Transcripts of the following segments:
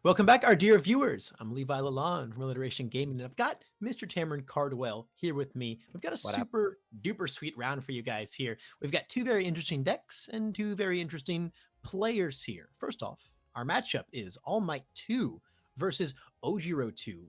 Welcome back, our dear viewers. I'm Levi Lalonde from Alliteration Gaming, and I've got Mr. Cameron Cardwell here with me. We've got a What up? super duper sweet round for you guys here. We've got two very interesting decks and two very interesting players here. First off, our matchup is All Might 2 versus Ojiro 2.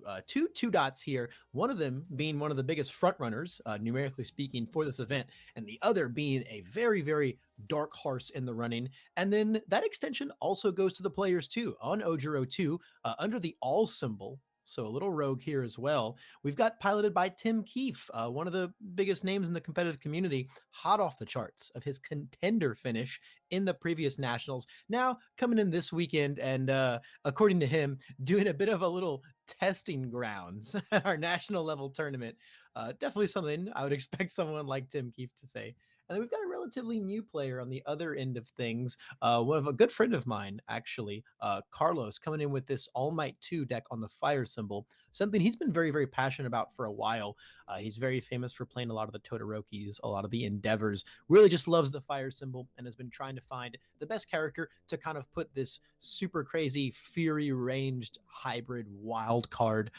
Two dots here, one of them being one of the biggest frontrunners, numerically speaking, for this event, and the other being a very, very dark horse in the running. And then that extension also goes to the players too. On Ojiro 2, under the all symbol, so a little rogue here as well. We've got piloted by Tim Keefe, one of the biggest names in the competitive community, hot off the charts of his contender finish in the previous nationals. Now coming in this weekend and according to him, doing a bit of a little testing grounds at our national level tournament. Definitely something I would expect someone like Tim Keefe to say. And then we've got a relatively new player on the other end of things. One of a good friend of mine, actually, Carlos, coming in with this All Might 2 deck on the fire symbol, something he's been very, very passionate about for a while. He's very famous for playing a lot of the Todorokis, a lot of the Endeavors, really just loves the fire symbol and has been trying to find the best character to kind of put this super crazy, fury ranged hybrid wild card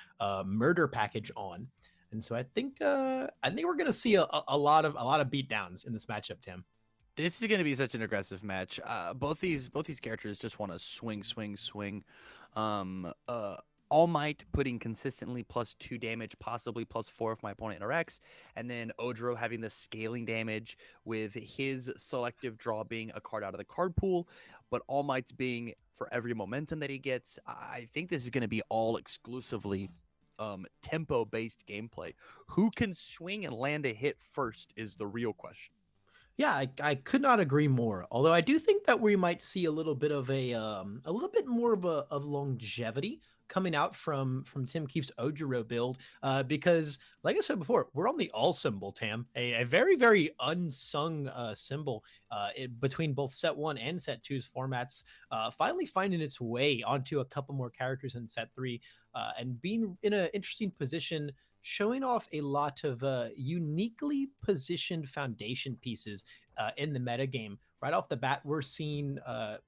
murder package on. And so I think we're gonna see a lot of beatdowns in this matchup, Tim. This is going to be such an aggressive match. Both these characters just want to swing. Um, uh, All Might putting consistently +2 damage, possibly +4 if my opponent interacts, and then Ojiro having the scaling damage with his selective draw being a card out of the card pool, but All Might's being for every momentum that he gets. I think this is going to be all exclusively tempo based gameplay. Who can swing and land a hit first is the real question. Yeah, I could not agree more. Although I do think that we might see a little bit of a little bit more of longevity coming out from Tim Keefe's Ojiro build, because like I said before, we're on the all symbol, Tam, a very very unsung symbol between both set one and set two's formats, finally finding its way onto a couple more characters in set three, and being in an interesting position, showing off a lot of uniquely positioned foundation pieces in the metagame. Right off the bat, we're seeing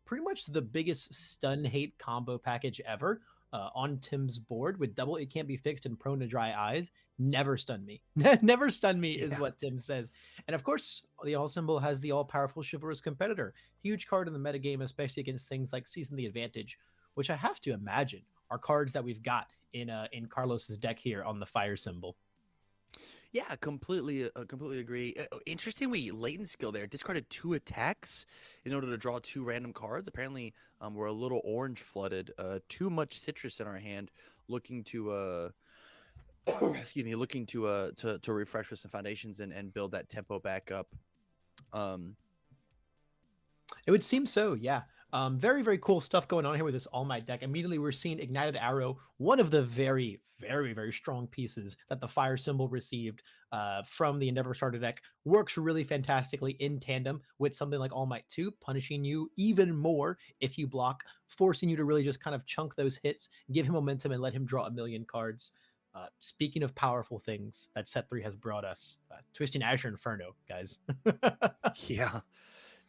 pretty much the biggest stun hate combo package ever on Tim's board with double It Can't Be Fixed and prone to dry eyes. Never stun me. Never stun me is what Tim says. And of course, the all symbol has the all-powerful chivalrous competitor. Huge card in the metagame, especially against things like Season the Advantage, which I have to imagine are cards that we've got in Carlos's deck here on the fire symbol. Yeah, completely agree. Interestingly, latent skill there discarded 2 attacks in order to draw 2 random cards. Apparently, we're a little orange flooded. Too much citrus in our hand, looking to excuse me, looking to refresh with some foundations and build that tempo back up. It would seem so, yeah. Very, very cool stuff going on here with this All Might deck. Immediately, we're seeing Ignited Arrow, one of the very, very, very strong pieces that the fire symbol received from the Endeavor starter deck. Works really fantastically in tandem with something like All Might 2, punishing you even more if you block, forcing you to really just kind of chunk those hits, give him momentum, and let him draw a million cards. Speaking of powerful things that set 3 has brought us, Twisting Azure Inferno, guys. Yeah.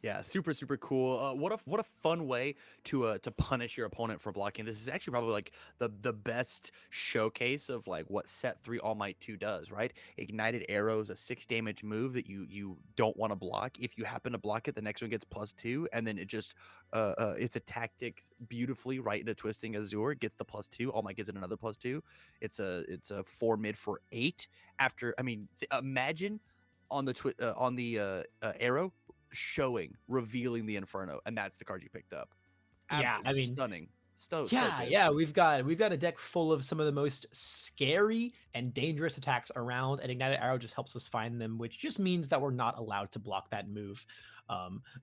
Yeah, super cool. What a fun way to punish your opponent for blocking. This is actually probably like the best showcase of like what set 3 All Might 2 does, right? Ignited Arrows, a 6 damage move that you don't want to block. If you happen to block it, the next one gets +2, and then it just it's a tactics beautifully right into Twisting Azure, gets the +2. All Might gives it another +2. It's a 4 mid for 8. After, I mean, imagine on the arrow revealing the Inferno, and that's the card you picked up. Yeah, I mean, Stunning. yeah, we've got a deck full of some of the most scary and dangerous attacks around, and Ignited Arrow just helps us find them, which just means that we're not allowed to block that move.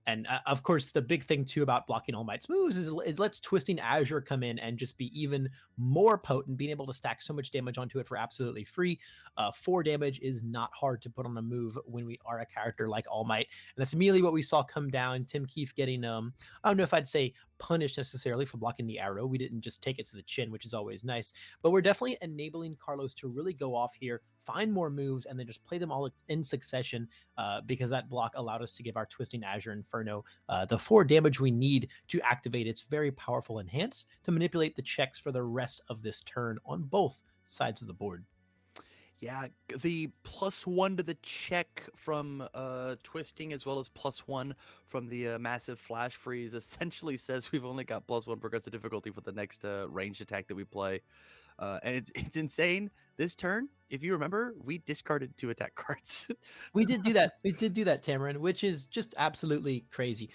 And of course, the big thing too about blocking All Might's moves is lets Twisting Azure come in and just be even more potent, being able to stack so much damage onto it for absolutely free. 4 damage is not hard to put on a move when we are a character like All Might, and that's immediately what we saw come down. Tim Keefe getting I don't know if I'd say punished necessarily for blocking the arrow. We didn't just take it to the chin, which is always nice, but we're definitely enabling Carlos to really go off here, find more moves, and then just play them all in succession, because that block allowed us to give our Twisting Azure Inferno the 4 damage we need to activate its very powerful enhance to manipulate the checks for the rest of this turn on both sides of the board. Yeah, the +1 to the check from twisting, as well as +1 from the massive flash freeze, essentially says we've only got +1 progressive difficulty for the next ranged attack that we play. And it's insane. This turn, if you remember, we discarded 2 attack cards. We did do that. We did do that, Tamarin, which is just absolutely crazy.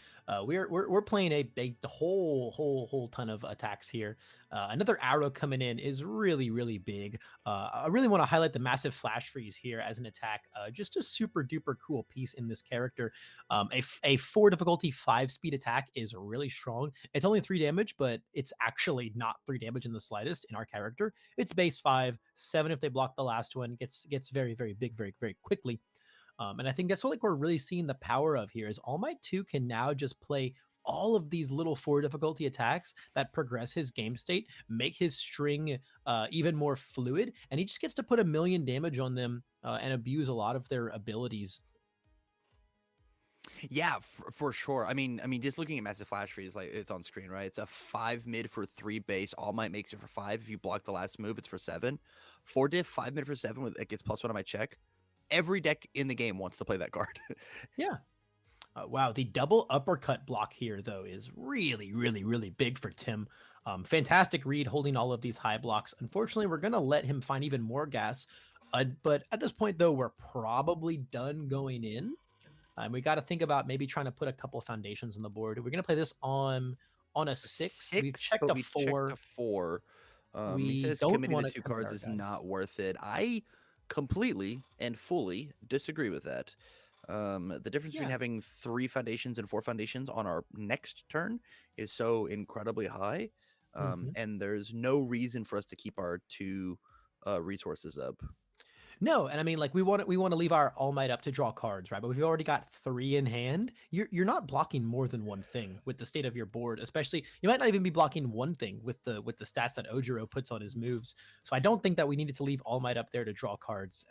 We're playing a whole ton of attacks here. Another arrow coming in is really big. I really want to highlight the massive flash freeze here as an attack. Just a super duper cool piece in this character. A 4 difficulty 5 speed attack is really strong. It's only 3 damage, but it's actually not 3 damage in the slightest in our character. It's base 5, 7 if they block the last one. Gets very big very quickly. And I think that's what like we're really seeing the power of here is All Might 2 can now just play all of these little 4 difficulty attacks that progress his game state, make his string even more fluid, and he just gets to put a million damage on them and abuse a lot of their abilities. Yeah, for sure. I mean, just looking at massive flash freeze, like it's on screen, right? It's a 5 mid for 3 base. All Might makes it for 5. If you block the last move, it's for 7. 4 diff, 5 mid for 7 with it gets +1 on my check. Every deck in the game wants to play that card. Yeah. Wow, the double uppercut block here, though, is really big for Tim. Fantastic read holding all of these high blocks. Unfortunately, we're going to let him find even more gas. But at this point, though, we're probably done going in. We got to think about maybe trying to put a couple of foundations on the board. We're going to play this on a 6. We've checked a 4. Checked a 4. He We says don't committing want to to 2 commit cards our is guys. not worth it. I completely and fully disagree with that. The difference between Yeah. having 3 foundations and 4 foundations on our next turn is so incredibly high. Mhm. And there's no reason for us to keep our 2 resources up. No, and I mean, like we want to leave our All Might up to draw cards, right? But if you've already got 3 in hand, you're not blocking more than one thing with the state of your board. Especially, you might not even be blocking one thing with the stats that Ojiro puts on his moves. So I don't think that we needed to leave All Might up there to draw cards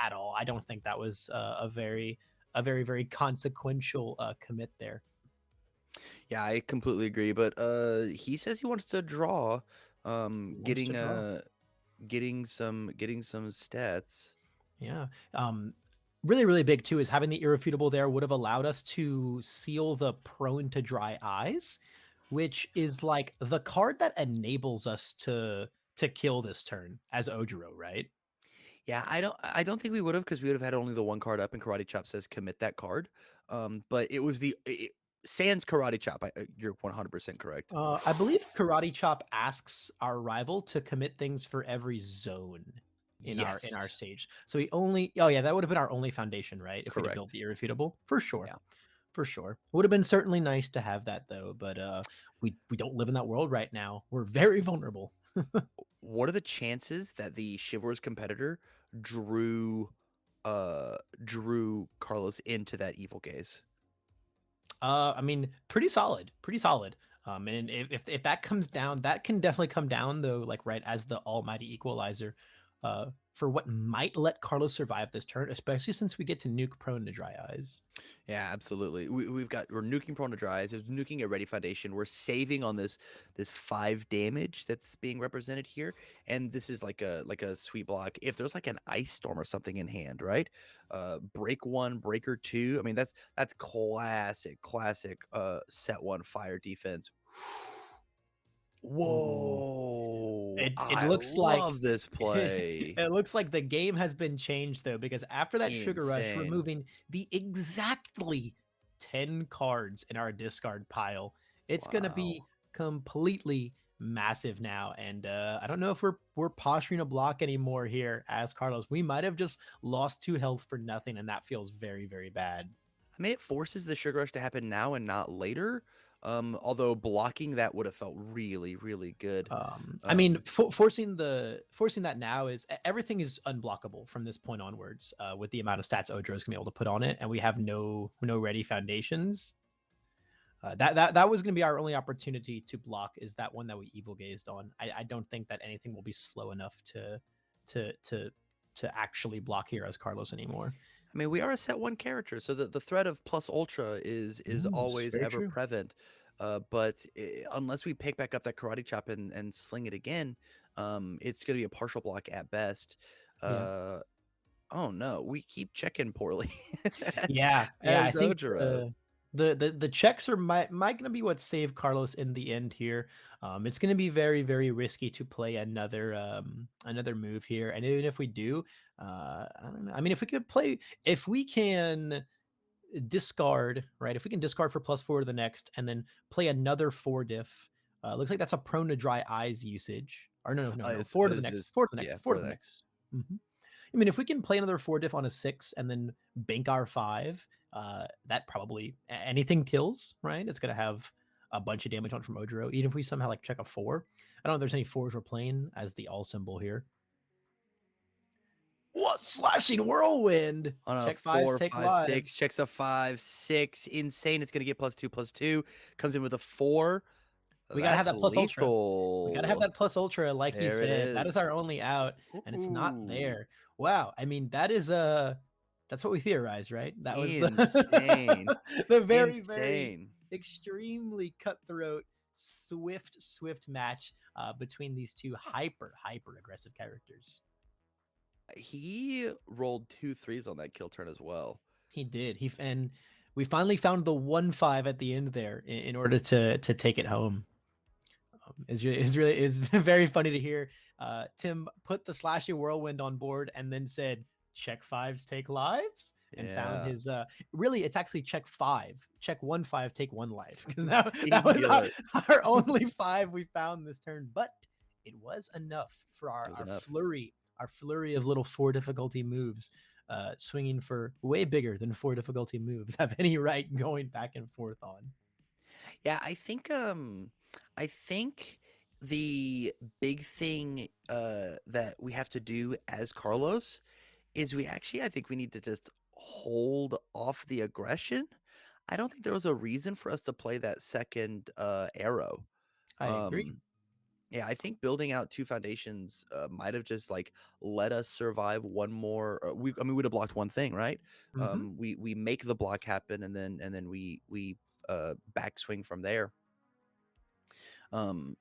at all. I don't think that was a very consequential commit there. Yeah, I completely agree. But he says he wants to draw, He wants to draw. getting some stats. Yeah. Really big too is having the irrefutable there would have allowed us to seal the prone to dry eyes, which is like the card that enables us to kill this turn as Ojiro, right? Yeah, I don't think we would have, because we would have had only the 1 card up, and Karate Chop says commit that card. But it was sans Karate Chop. You're 100% correct. I believe Karate Chop asks our rival to commit things for every zone in our Yes, stage. So we only that would have been our only foundation, right? If we'd have built correct. the irrefutable. For sure. Yeah. For sure. Would have been certainly nice to have that though, but we don't live in that world right now. We're very vulnerable. What are the chances that the chivalrous competitor drew drew Carlos into that evil gaze? I mean, pretty solid, pretty solid. And if that comes down, that can definitely come down though, like right as the almighty equalizer, for what might let Carlos survive this turn, especially since we get to nuke prone to dry eyes. Yeah, absolutely. We're nuking prone to dry eyes. There's nuking a ready foundation. We're saving on this 5 damage that's being represented here, and this is like a sweet block. If there's like an ice storm or something in hand, right? Break 1, breaker 2. I mean, that's classic. Set 1 fire defense. Ooh. Whoa! It I looks like love this play. it looks like the game has been changed though, because after that sugar rush, Insane. removing the exactly 10 cards in our discard pile, it's gonna be Wow. completely massive now. And I don't know if we're posturing a block anymore here as Carlos. We might have just lost 2 health for nothing, and that feels very bad. I mean, it forces the sugar rush to happen now and not later. Although blocking that would have felt really good. I mean, Um, forcing that now is everything is unblockable from this point onwards. With the amount of stats Odro is gonna be able to put on it, and we have no ready foundations. That was gonna be our only opportunity to block, is that one that we evil gazed on. I don't think that anything will be slow enough to to actually block Heroes Carlos anymore. I mean, we are a set one character, so the threat of plus ultra is It's always very ever true. present. But unless we pick back up that karate chop and sling it again, it's going to be a partial block at best. Yeah. Uh, oh no, we keep checking poorly as Yeah, I think Ojiro. the checks are might gonna be what save Carlos in the end here. It's gonna be very, very risky to play another move here. And even if we do, I don't know. I mean, if we can discard, right? If we can discard for +4 to the next and then play another 4 diff, looks like that's a prone to dry eyes usage. Or no. 4 to the next, 4 to the Yeah, next, 4 for to the the next. next. Mhm. I mean, if we can play another 4 diff on a 6 and then bank our 5, that probably anything kills, right? It's gonna have a bunch of damage on it from Ojiro, even if we somehow like check a 4. I don't know if there's any 4s we're playing as the all symbol here. What slashing whirlwind? On a Check 5s, four, take five, six, lives. checks a 5, 6. Insane. It's going to get +2/+2. Comes in with a 4. We gotta have That's that plus ultra. We gotta have lethal. that plus ultra, like he There it said. That is is. our only out, and it's not Ooh, there. Wow. I mean, that's what we theorized, right? That was the insane. the very, very Insane. extremely cutthroat, swift match between these two hyper aggressive characters. He rolled 2 3s on that kill turn as well. He did. And we finally found the 1-5 at the end there in order to take it home. Is very funny to hear. Tim put the slashing whirlwind on board and then said, "Check 5s, take lives," and found Yeah. his. Really, it's actually check 5, check 1-5, take 1 life, because that was Singular. our only 5 we found this turn, but it was enough for It was enough. our flurry of little 4 difficulty moves. Swinging for way bigger than 4 difficulty moves have any right going back and forth on. Yeah, I think the big thing that we have to do as Carlos is I think we need to just hold off the aggression. I don't think there was a reason for us to play that second arrow. I agree. Um yeah, I think building out 2 foundations might have just like let us survive one more. I mean, we'd have blocked one thing, right? Hmm. We make the block happen, and then we backswing from there.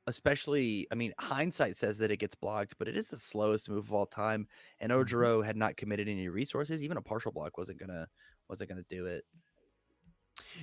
Especially, I mean, hindsight says that it gets blocked, but it is the slowest move of all time. And Hmm. Ojiro had not committed any resources. Even a partial block wasn't gonna do it.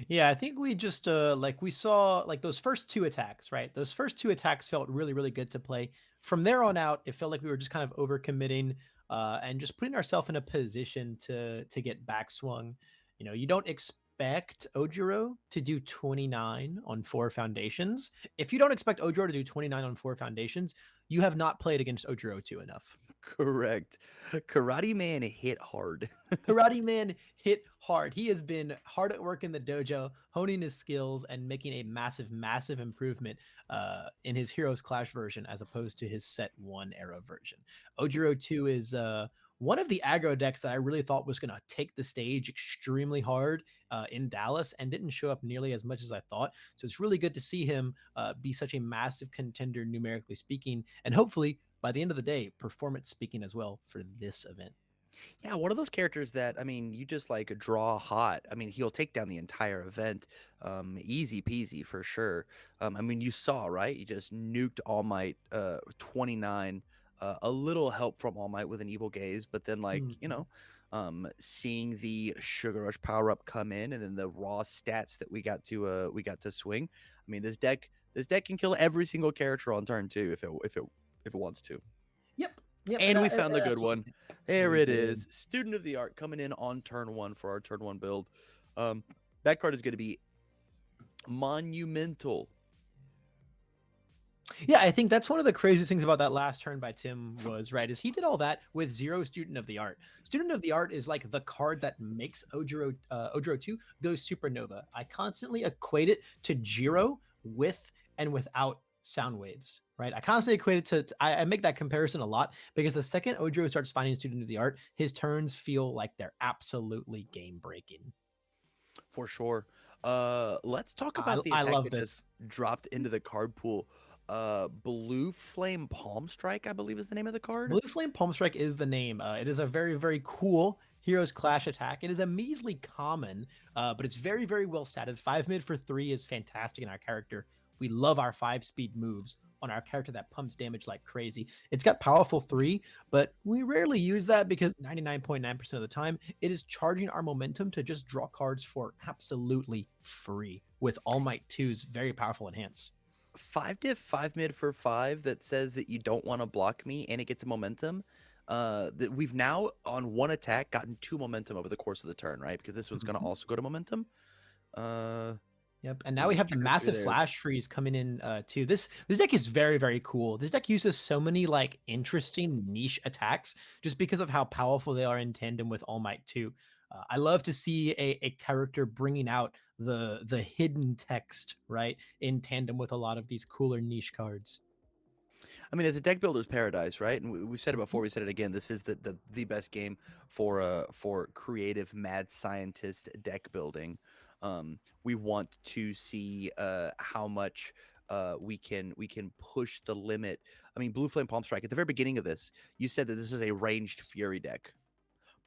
Yeah, I think we just like we saw like those first 2 attacks, right? Those first 2 attacks felt really, really good to play. From there on out, it felt like we were just kind of overcommitting and just putting ourselves in a position to get backswung. You don't expect Ojiro to do 29 on 4 foundations. If you don't expect Ojiro to do 29 on 4 foundations, you have not played against Ojiro 2 enough. Correct. Karate Man hit hard. Karate Man hit hard. He has been hard at work in the dojo, honing his skills and making a massive, massive improvement in his Heroes Clash version as opposed to his Set 1 era version. Ojiro 2 is one of the aggro decks that I really thought was going to take the stage extremely hard in Dallas and didn't show up nearly as much as I thought. So it's really good to see him be such a massive contender, numerically speaking, and hopefully by the end of the day, performance speaking as well for this event. Yeah, one of those characters that, I mean, you just like draw hot. I mean, he'll take down the entire event, easy peasy for sure. I mean, you saw, right? You just nuked All Might 29. A little help from All Might with an evil gaze, but then Mhm. seeing the Sugar Rush power up come in, and then the raw stats that we got to swing. I mean, this deck can kill every single character on turn 2 if it wants to. Yep. Yep. And we found the It good absolutely one. can. There We it did. is. Student of the Art coming in on turn 1 for our turn 1 build. That card is going to be monumental. Yeah, I think that's one of the craziest things about that last turn by Tim was right is he did all that with 0 Student of the Art. Student of the Art is like the card that makes Ojiro 2 go supernova. I constantly equate it to Jiro with and without sound waves, right? I constantly equate it I make that comparison a lot because the second Ojiro starts finding Student of the Art, his turns feel like they're absolutely game breaking. For sure. Let's talk I, about the I attack love that just this. dropped into the card pool. Blue Flame Palm Strike, I believe is the name of the card. Blue Flame Palm Strike is the name. It is a very, very cool Heroes Clash attack. It is a measly common, but it's very, very well statted. 5 mid for 3 is fantastic in our character. We love our 5-speed moves on our character that pumps damage like crazy. It's got powerful 3, but we rarely use that because 99.9% of the time, it is charging our momentum to just draw cards for absolutely free with All Might 2's very powerful enhance. 5 diff, 5 mid for 5 that says that you don't want to block me and it gets momentum. That we've now on one attack gotten 2 momentum over the course of the turn, right? Because this one's going to also go to momentum. Yep, and now we have the massive flash freeze coming in too. This deck is very, very cool. This deck uses so many like interesting niche attacks just because of how powerful they are in tandem with All Might 2. I love to see a character bringing out the hidden text, right, in tandem with a lot of these cooler niche cards. I mean, as a deck builder's paradise, right? And we've said it before, we said it again. This is the best game for creative mad scientist deck building. We want to see how much we can push the limit. I mean, Blue Flame Palm Strike at the very beginning of this, you said that this was a ranged Fury deck.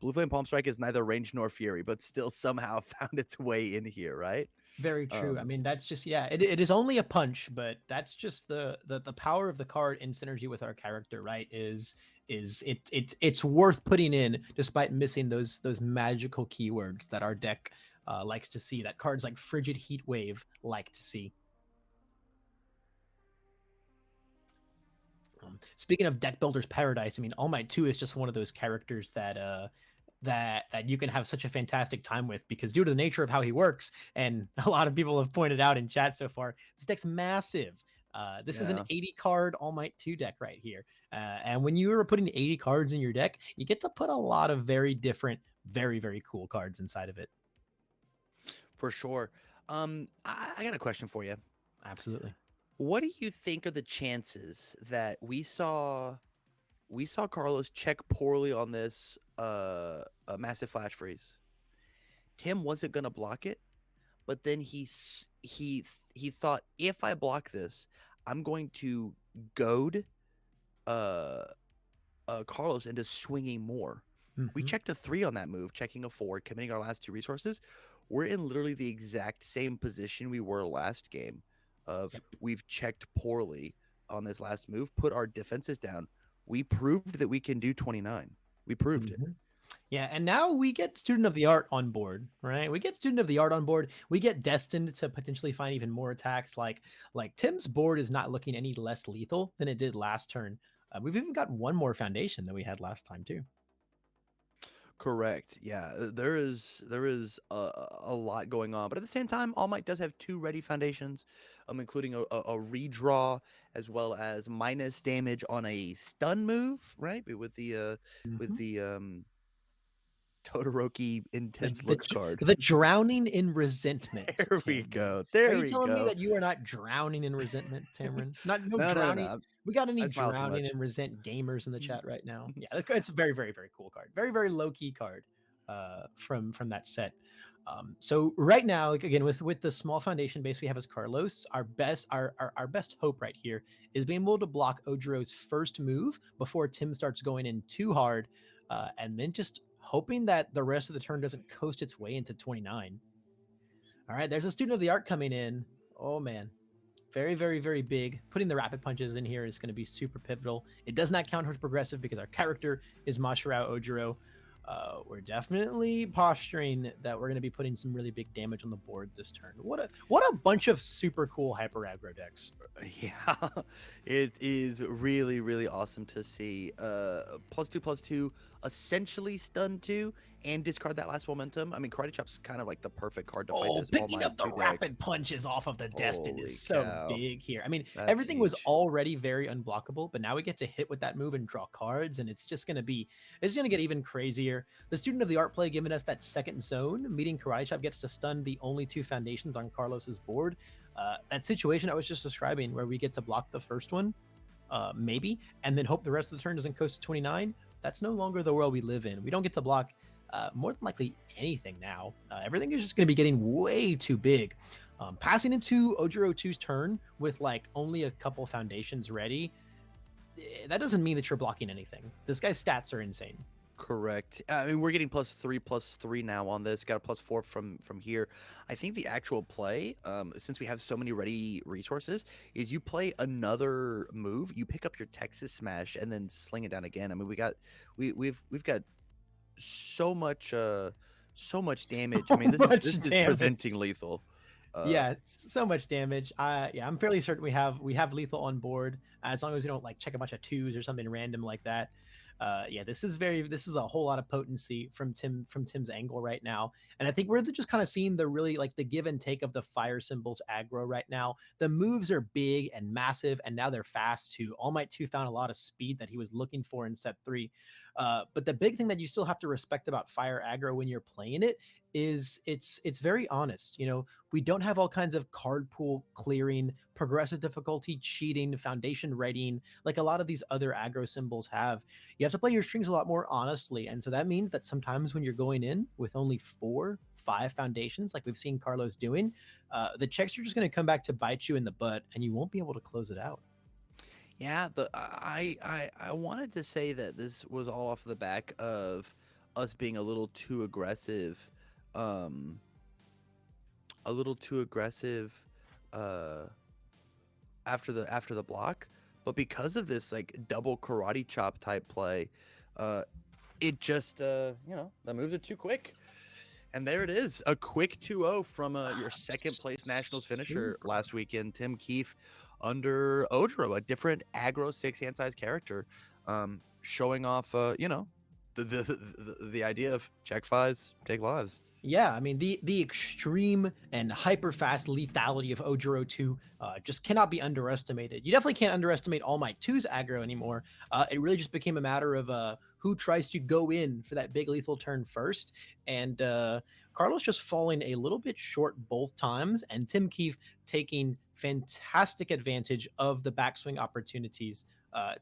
Blue Flame Palm Strike is neither ranged nor Fury, but still somehow found its way in here, right? Very true. I mean, that's just it is only a punch, but that's just the power of the card in synergy with our character, right? It's worth putting in despite missing those magical keywords that our deck likes to see, that cards like Frigid Heat Wave like to see. Speaking of deck builder's paradise, I mean, All Might 2 is just one of those characters that that you can have such a fantastic time with, because due to the nature of how he works, and a lot of people have pointed out in chat so far, this deck's massive. This is an 80 card All Might 2 deck right here. And when you are putting 80 cards in your deck, you get to put a lot of very different, very, very cool cards inside of it. For sure. I got a question for you. Absolutely. What do you think are the chances that we saw Carlos check poorly on this a massive flash freeze? Tim wasn't going to block it, but then he thought, if I block this, I'm going to goad Carlos into swinging more. We checked a 3 on that move, checking a 4, committing our last 2 resources. We're in literally the exact same position we were last game. We've checked poorly on this last move, put our defenses down. We proved that we can do 29. We proved it. Yeah, and now we get Student of the Art on board, right? We get Student of the Art on board. We get destined to potentially find even more attacks. Like Tim's board is not looking any less lethal than it did last turn. We've even got one more foundation than we had last time too. Correct. Yeah, there is a lot going on, but at the same time, All Might does have 2 ready foundations, including a redraw as well as minus damage on a stun move, right? With the Todoroki intense look card. The drowning in resentment. There we go. There we go. Are you telling me that you are not drowning in resentment, Tamron? No, drowning. No. We got any drowning and resent gamers in the chat right now? Yeah, it's a very, very, very cool card. Very, very low key card from that set. So right now, like again, with the small foundation base we have as Carlos, our best hope right here is being able to block Ojiro's first move before Tim starts going in too hard, and then just hoping that the rest of the turn doesn't coast its way into 29. All right, there's a Student of the Art coming in. Oh man, very, very, very big. Putting the rapid punches in here is going to be super pivotal. It does not count towards progressive because our character is Masharao Ojiro. We're definitely posturing that we're going to be putting some really big damage on the board this turn. What a bunch of super cool hyper aggro decks. Yeah, it is really, really awesome to see. +2/+2, essentially stun 2 and discard that last momentum. I mean, Karate Chop's kind of like the perfect card to fight this. Picking up the rapid punches off of the Destin is so big here. I mean, everything was already very unblockable, but now we get to hit with that move and draw cards, and it's going to get even crazier. The Student of the Art play giving us that second zone, meeting Karate Chop gets to stun the only 2 foundations on Carlos's board. That situation I was just describing where we get to block the first one, maybe, and then hope the rest of the turn doesn't coast to 29. That's no longer the world we live in. We don't get to block more than likely anything now. Everything is just going to be getting way too big. Passing into Ojiro 2's turn with like only a couple foundations ready, that doesn't mean that you're blocking anything. This guy's stats are insane. Correct. I mean, we're getting +3/+3 now on this. Got a +4 from here. I think the actual play, since we have so many ready resources, is you play another move. You pick up your Texas Smash and then sling it down again. I mean, we've got so much damage. I mean, So much this is damage. presenting lethal. Yeah, so much damage. Yeah, I'm fairly certain we have lethal on board as long as we don't like check a bunch of twos or something random like that. Yeah, this is a whole lot of potency from Tim's angle right now, and I think we're just kind of seeing the really like the give and take of the fire symbols aggro right now. The moves are big and massive, and now they're fast too. All Might 2 found a lot of speed that he was looking for in set 3. But the big thing that you still have to respect about fire aggro when you're playing it is it's very honest. You know, we don't have all kinds of card pool clearing, progressive difficulty cheating, foundation readying like a lot of these other aggro symbols have. You have to play your strings a lot more honestly, and so that means that sometimes when you're going in with only 4-5 foundations like we've seen Carlos doing, the checks are just going to come back to bite you in the butt and you won't be able to close it out. Yeah, I wanted to say that this was all off the back of us being a little too aggressive, um, a little too aggressive, uh, after the block, but because of this like double karate chop type play, uh, it just the moves are too quick. And there it is, a quick 2-0 from your second place nationals finisher last weekend, Tim Keefe, under Ojiro, a different aggro 6-hand size character, showing off, the idea of check fives, take lives. Yeah, I mean the extreme and hyper fast lethality of Ojiro 2 just cannot be underestimated. You definitely can't underestimate All Might 2's aggro anymore. It really just became a matter of who tries to go in for that big lethal turn first, and Carlos just falling a little bit short both times, and Tim Keefe taking fantastic advantage of the backswing opportunities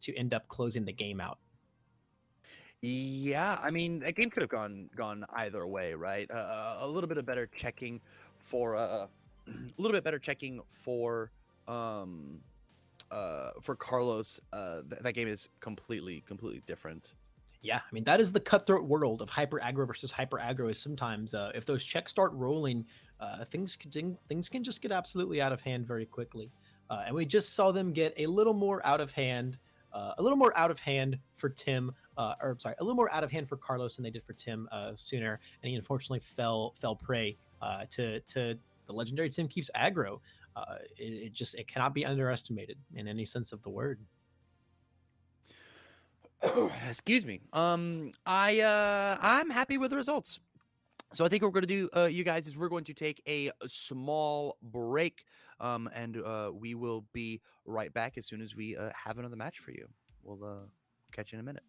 to end up closing the game out. Yeah, I mean, that game could have gone either way, right? A little bit of better checking for a little bit better checking for Carlos. That game is completely different. Yeah, I mean that is the cutthroat world of hyper aggro versus hyper aggro. Is sometimes if those checks start rolling, things can just get absolutely out of hand very quickly, and we just saw them get a little more out of hand, a little more out of hand for Tim, or sorry, a little more out of hand for Carlos than they did for Tim sooner, and he unfortunately fell prey to the legendary Tim Keefe's aggro. It cannot be underestimated in any sense of the word. Excuse me. I'm happy with the results. So I think what we're going to do, you guys, is we're going to take a small break, and we will be right back as soon as we have another match for you. We'll catch you in a minute.